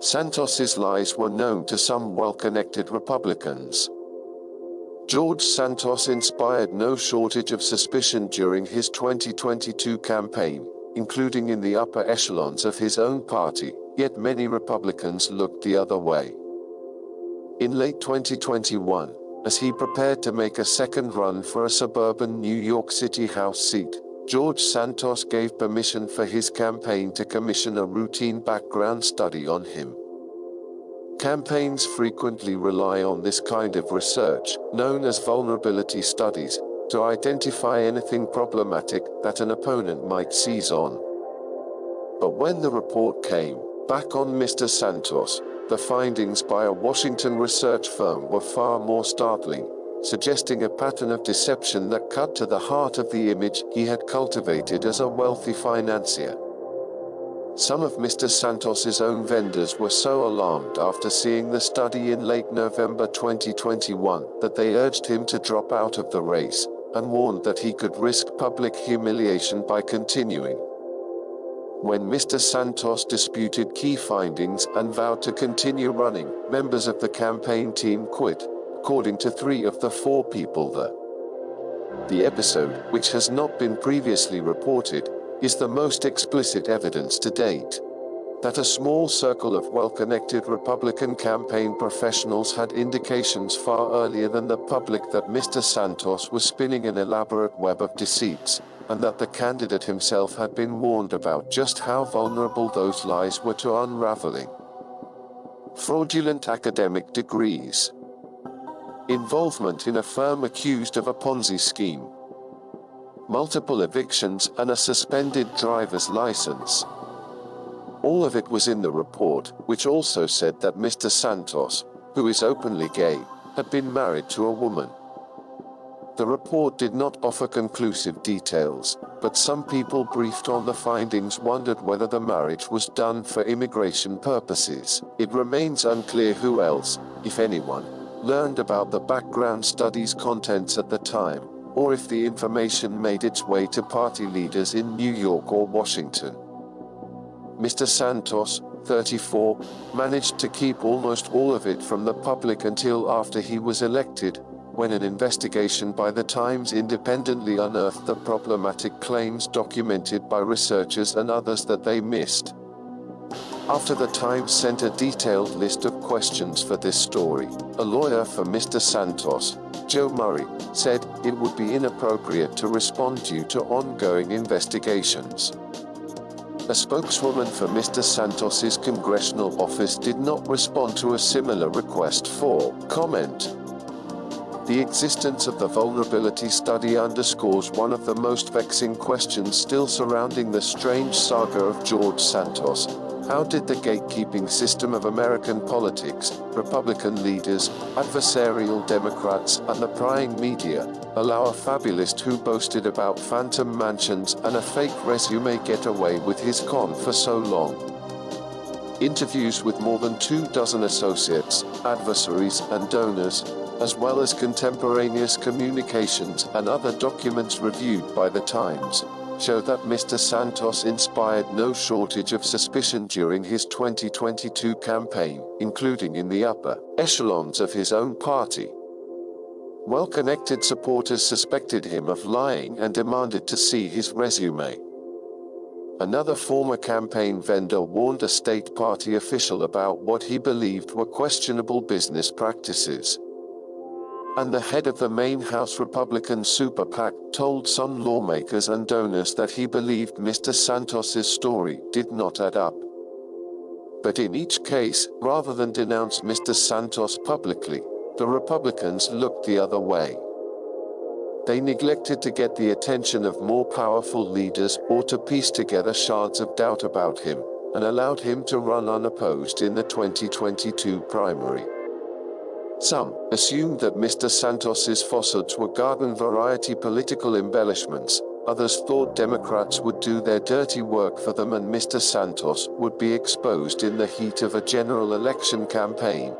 Santos's lies were known to some well-connected Republicans. George Santos inspired no shortage of suspicion during his 2022 campaign, including in the upper echelons of his own party, yet many Republicans looked the other way. In late 2021, as he prepared to make a second run for a suburban New York City House seat, George Santos gave permission for his campaign to commission a routine background study on him. Campaigns frequently rely on this kind of research, known as vulnerability studies, to identify anything problematic that an opponent might seize on. But when the report came back on Mr. Santos, the findings by a Washington research firm were far more startling, suggesting a pattern of deception that cut to the heart of the image he had cultivated as a wealthy financier. Some of Mr. Santos's own vendors were so alarmed after seeing the study in late November 2021 that they urged him to drop out of the race, and warned that he could risk public humiliation by continuing. When Mr. Santos disputed key findings and vowed to continue running, members of the campaign team quit, according to 3 of the 4 people there. The episode, which has not been previously reported, is the most explicit evidence to date that a small circle of well-connected Republican campaign professionals had indications far earlier than the public that Mr. Santos was spinning an elaborate web of deceits, and that the candidate himself had been warned about just how vulnerable those lies were to unraveling. Fraudulent academic degrees. Involvement in a firm accused of a Ponzi scheme. Multiple evictions and a suspended driver's license. All of it was in the report, which also said that Mr. Santos, who is openly gay, had been married to a woman. The report did not offer conclusive details, but some people briefed on the findings wondered whether the marriage was done for immigration purposes. It remains unclear who else, if anyone, learned about the background study's contents at the time, or if the information made its way to party leaders in New York or Washington. Mr. Santos, 34, managed to keep almost all of it from the public until after he was elected, when an investigation by the Times independently unearthed the problematic claims documented by researchers and others that they missed. After the Times sent a detailed list of questions for this story, a lawyer for Mr. Santos, Joe Murray, said it would be inappropriate to respond due to ongoing investigations. A spokeswoman for Mr. Santos's congressional office did not respond to a similar request for comment. The existence of the vulnerability study underscores one of the most vexing questions still surrounding the strange saga of George Santos. How did the gatekeeping system of American politics, Republican leaders, adversarial Democrats, and the prying media allow a fabulist who boasted about phantom mansions and a fake resume get away with his con for so long? Interviews with more than 24 associates, adversaries, and donors, as well as contemporaneous communications and other documents reviewed by the Times, show that Mr. Santos inspired no shortage of suspicion during his 2022 campaign, including in the upper echelons of his own party. Well-connected supporters suspected him of lying and demanded to see his resume. Another former campaign vendor warned a state party official about what he believed were questionable business practices. And the head of the main House Republican super PAC told some lawmakers and donors that he believed Mr. Santos's story did not add up. But in each case, rather than denounce Mr. Santos publicly, the Republicans looked the other way. They neglected to get the attention of more powerful leaders or to piece together shards of doubt about him, and allowed him to run unopposed in the 2022 primary. Some assumed that Mr. Santos's falsehoods were garden-variety political embellishments, others thought Democrats would do their dirty work for them and Mr. Santos would be exposed in the heat of a general election campaign.